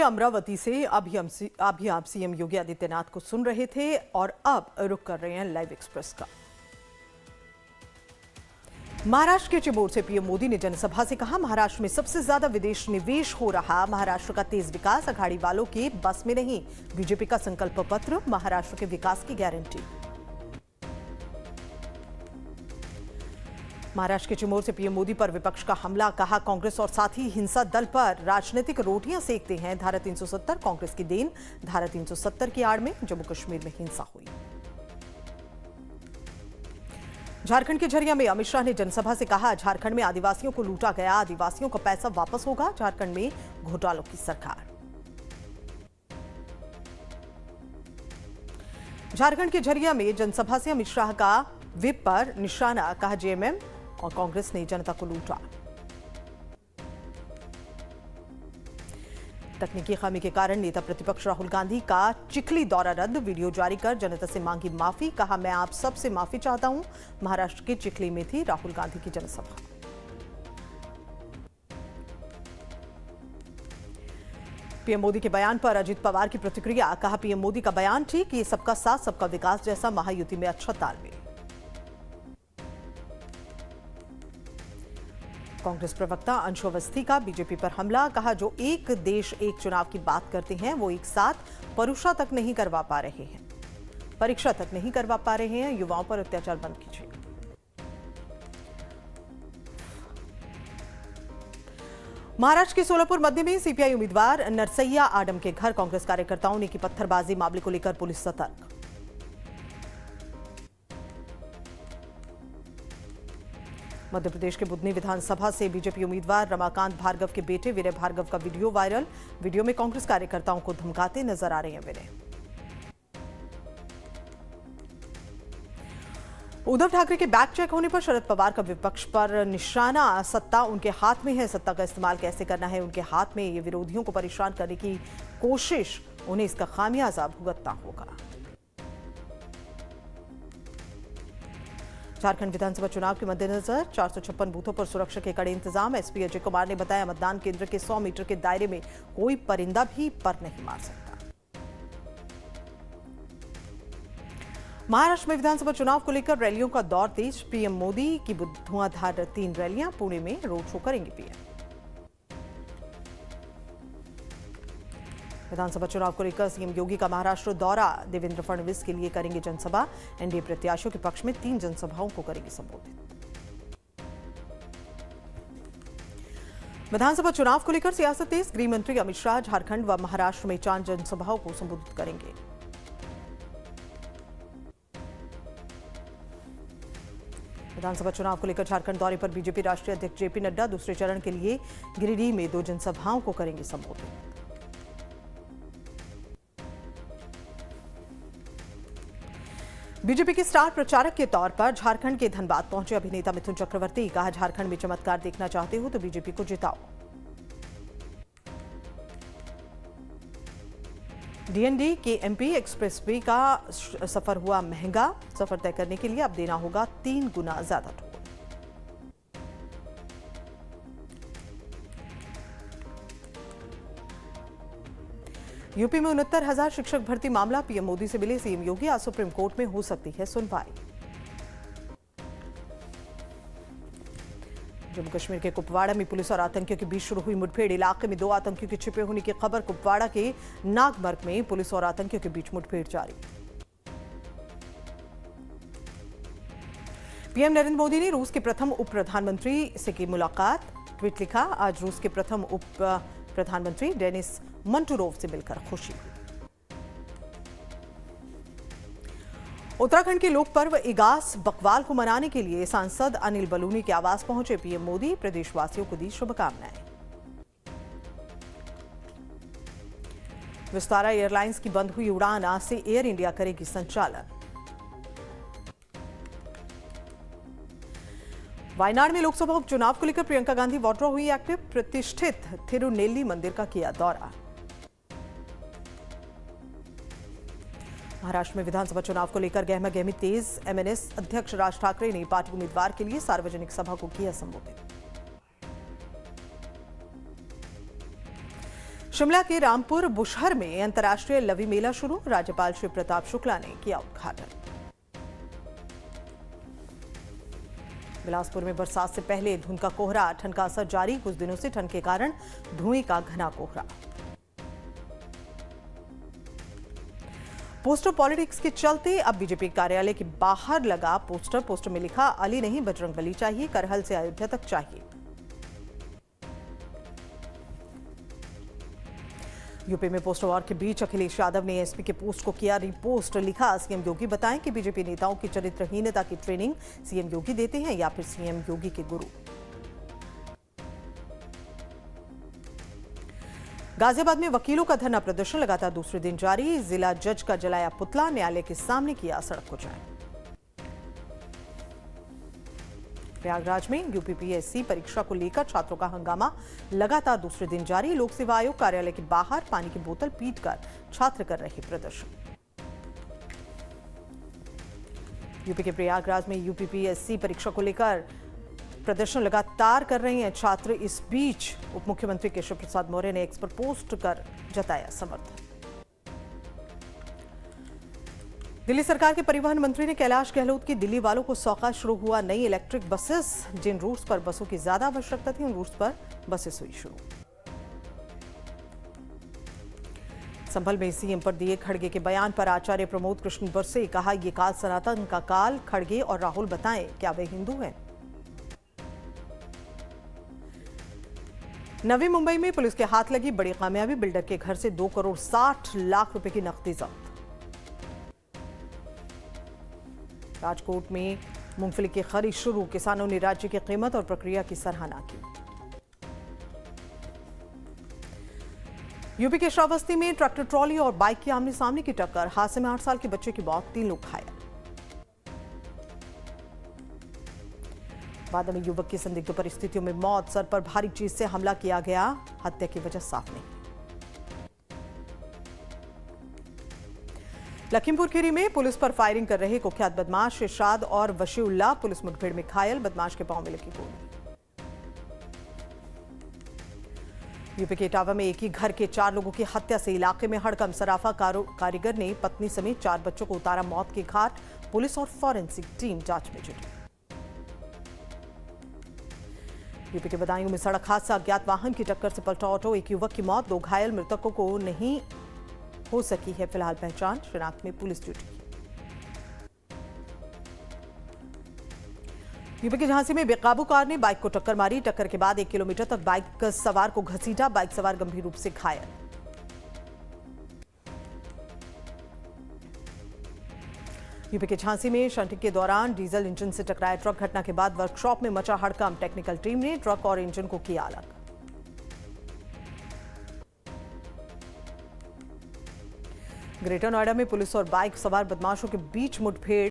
अमरावती से अभी आप सीएम योगी आदित्यनाथ को सुन रहे थे और अब रुक कर रहे हैं लाइव एक्सप्रेस का। महाराष्ट्र के चिमोर से पीएम मोदी ने जनसभा से कहा, महाराष्ट्र में सबसे ज्यादा विदेश निवेश हो रहा, महाराष्ट्र का तेज विकास अघाड़ी वालों के बस में नहीं, बीजेपी का संकल्प पत्र महाराष्ट्र के विकास की गारंटी। महाराष्ट्र के चिमोर से पीएम मोदी पर विपक्ष का हमला, कहा कांग्रेस और साथी हिंसा दल पर राजनीतिक रोटियां सेकते हैं, धारा 370 कांग्रेस की देन, धारा 370 की आड़ में जम्मू कश्मीर में हिंसा हुई। झारखंड के झरिया में अमित शाह ने जनसभा से कहा, झारखंड में आदिवासियों को लूटा गया, आदिवासियों का पैसा वापस होगा, झारखंड में घोटालों की सरकार। झारखंड के झरिया में जनसभा से अमित शाह का विप पर निशाना, कहा जेएमएम और कांग्रेस ने जनता को लूटा। तकनीकी खामी के कारण नेता प्रतिपक्ष राहुल गांधी का चिखली दौरा रद्द, वीडियो जारी कर जनता से मांगी माफी, कहा मैं आप सबसे माफी चाहता हूं। महाराष्ट्र के चिखली में थी राहुल गांधी की जनसभा। पीएम मोदी के बयान पर अजित पवार की प्रतिक्रिया, कहा पीएम मोदी का बयान ठीक, ये सबका साथ सबका विकास जैसा महायुति में अच्छा तालमेल। कांग्रेस प्रवक्ता अंशु अवस्थी का बीजेपी पर हमला, कहा जो एक देश एक चुनाव की बात करते हैं वो एक साथ परीक्षा तक नहीं करवा पा रहे हैं, युवाओं पर अत्याचार बंद कीजिए। महाराष्ट्र के सोलापुर मध्य में सीपीआई उम्मीदवार नरसैया आडम के घर कांग्रेस कार्यकर्ताओं ने की पत्थरबाजी, मामले को लेकर पुलिस सतर्क। मध्य प्रदेश के बुधनी विधानसभा से बीजेपी उम्मीदवार रमाकांत भार्गव के बेटे विनय भार्गव का वीडियो वायरल, वीडियो में कांग्रेस कार्यकर्ताओं को धमकाते नजर आ रहे हैं विनय। उद्धव ठाकरे के बैक चेक होने पर शरद पवार का विपक्ष पर निशाना, सत्ता उनके हाथ में है, सत्ता का इस्तेमाल कैसे करना है उनके हाथ में, ये विरोधियों को परेशान करने की कोशिश, उन्हें इसका खामियाजा भुगतना होगा। झारखंड विधानसभा चुनाव के मद्देनजर 456 बूथों पर सुरक्षा के कड़े इंतजाम, एसपी अजय कुमार ने बताया मतदान केंद्र के 100 मीटर के दायरे में कोई परिंदा भी पर नहीं मार सकता। महाराष्ट्र में विधानसभा चुनाव को लेकर रैलियों का दौर तेज, पीएम मोदी की धुआंधार 3 रैलियां, पुणे में रोड शो करेंगे पीएम। विधानसभा चुनाव को लेकर सीएम योगी का महाराष्ट्र दौरा, देवेंद्र फडणवीस के लिए करेंगे जनसभा, एनडीए प्रत्याशियों के पक्ष में 3 जनसभाओं को करेंगे संबोधित। विधानसभा चुनाव को लेकर सियासत तेज, गृह मंत्री अमित शाह झारखंड व महाराष्ट्र में 4 जनसभाओं को संबोधित करेंगे। विधानसभा चुनाव को लेकर झारखंड दौरे पर बीजेपी राष्ट्रीय अध्यक्ष जेपी नड्डा दूसरे चरण के लिए गिरिडीह में 2 जनसभाओं को करेंगे संबोधित। बीजेपी के स्टार प्रचारक के तौर पर झारखंड के धनबाद पहुंचे अभिनेता मिथुन चक्रवर्ती, कहा झारखंड में चमत्कार देखना चाहते हो तो बीजेपी को जिताओ। डीएनडी के एमपी एक्सप्रेसवे का सफर हुआ महंगा, सफर तय करने के लिए अब देना होगा 3 गुना ज्यादा टोल। यूपी में 69,000 शिक्षक भर्ती मामला, पीएम मोदी से मिले सीएम योगी, आज सुप्रीम कोर्ट में हो सकती है सुनवाई। जम्मू कश्मीर के कुपवाड़ा में पुलिस और आतंकियों के बीच शुरू हुई मुठभेड़, इलाके में 2 आतंकियों के छिपे होने की खबर, कुपवाड़ा के नागमर्ग में पुलिस और आतंकियों के बीच मुठभेड़ जारी। पीएम नरेंद्र मोदी ने रूस के प्रथम उप प्रधानमंत्री से की मुलाकात, ट्वीट लिखा, आज रूस के प्रथम उप प्रधानमंत्री डेनिस मंटूरोव से मिलकर खुशी हुई। उत्तराखंड के लोक पर्व इगास बकवाल को मनाने के लिए सांसद अनिल बलूनी के आवास पहुंचे पीएम मोदी, प्रदेशवासियों को दी शुभकामनाएं। विस्तारा एयरलाइंस की बंद हुई उड़ान, आज से एयर इंडिया करेगी संचालन। वायनाड में लोकसभा उपचुनाव को लेकर प्रियंका गांधी वाड्रा हुई एक्टिव, प्रतिष्ठित थिरुनेल्ली मंदिर का किया दौरा। महाराष्ट्र में विधानसभा चुनाव को लेकर गहमागहमी तेज, एमएनएस अध्यक्ष राज ठाकरे ने पार्टी उम्मीदवार के लिए सार्वजनिक सभा को किया संबोधित। शिमला के रामपुर बुशहर में अंतर्राष्ट्रीय लवी मेला शुरू। राज्यपाल श्री प्रताप शुक्ला ने किया उद्घाटन। बिलासपुर में बरसात से पहले धुंध का कोहरा, ठंड का असर जारी। कुछ दिनों से ठंड के कारण धुएं का घना कोहरा। पोस्टर पॉलिटिक्स के चलते अब बीजेपी कार्यालय के बाहर लगा पोस्टर में लिखा, अली नहीं बजरंगबली चाहिए, करहल से अयोध्या तक चाहिए। यूपी में पोस्टर वॉर के बीच अखिलेश यादव ने एसपी के पोस्ट को किया रिपोस्ट। लिखा, सीएम योगी बताएं कि बीजेपी नेताओं की चरित्रहीनता की ट्रेनिंग सीएम योगी देते हैं या फिर सीएम योगी के गुरु। गाजियाबाद में वकीलों का धरना प्रदर्शन लगातार दूसरे दिन जारी। जिला जज का जलाया पुतला, न्यायालय के सामने किया सड़क को जाम। प्रयागराज में यूपीपीएससी परीक्षा को लेकर छात्रों का हंगामा लगातार दूसरे दिन जारी। लोक सेवा आयोग कार्यालय के बाहर पानी की बोतल पीटकर छात्र कर रहे प्रदर्शन। यूपी के प्रयागराज में यूपीपीएससी परीक्षा को लेकर प्रदर्शन लगातार कर रहे हैं छात्र। इस बीच उप मुख्यमंत्री केशव प्रसाद मौर्य ने एक्स पर पोस्ट कर जताया समर्थन। दिल्ली सरकार के परिवहन मंत्री ने कैलाश गहलोत की दिल्ली वालों को सौंपा शुरू हुआ नई इलेक्ट्रिक बसेस। जिन रूट्स पर बसों की ज्यादा आवश्यकता थी उन रूट्स पर बसेस हुई शुरू। संभल में सीएम पर दिए खड़गे के बयान पर आचार्य प्रमोद कृष्ण बरसे कहा, ये काल सनातन का काल। खड़गे और राहुल बताएं क्या वे हिंदू हैं। नवी मुंबई में पुलिस के हाथ लगी बड़ी कामयाबी। बिल्डर के घर से 2 करोड़ 60 लाख रुपए की नकदी जब्त। राजकोट में मूंगफली की खरीद शुरू। किसानों ने राज्य की कीमत और प्रक्रिया की सराहना की। यूपी के श्रावस्ती में ट्रैक्टर ट्रॉली और बाइक की आमने सामने की टक्कर। हादसे में 8 साल के बच्चे की मौत, 3 लोग घायल। बाद में युवक की संदिग्ध परिस्थितियों में मौत। सर पर भारी चीज से हमला किया गया, हत्या की वजह साफ नहीं। लखीमपुर खीरी में पुलिस पर फायरिंग कर रहे कुख्यात बदमाश इरशाद और वशीउल्लाह पुलिस मुठभेड़ में घायल। बदमाश के पांव में लगी गोली। यूपी के इटावा में एक ही घर के 4 लोगों की हत्या से इलाके में हड़कंप। सराफा कारीगर ने पत्नी समेत 4 बच्चों को उतारा मौत के घाट। पुलिस और फॉरेंसिक टीम जांच में जुटी। यूपी के बदायूं में सड़क हादसा। अज्ञात वाहन की टक्कर से पलटा ऑटो। एक युवक की मौत, 2 घायल। मृतकों को नहीं हो सकी है फिलहाल पहचान। शिनाख्त में पुलिस जुटी। यूपी के झांसी में बेकाबू कार ने बाइक को टक्कर मारी। टक्कर के बाद 1 किलोमीटर तक बाइक सवार को घसीटा। बाइक सवार गंभीर रूप से घायल। यूपी के झांसी में शंटिंग के दौरान डीजल इंजन से टकराया ट्रक। घटना के बाद वर्कशॉप में मचा हड़कंप। टेक्निकल टीम ने ट्रक और इंजन को किया अलग। ग्रेटर नोएडा में पुलिस और बाइक सवार बदमाशों के बीच मुठभेड़।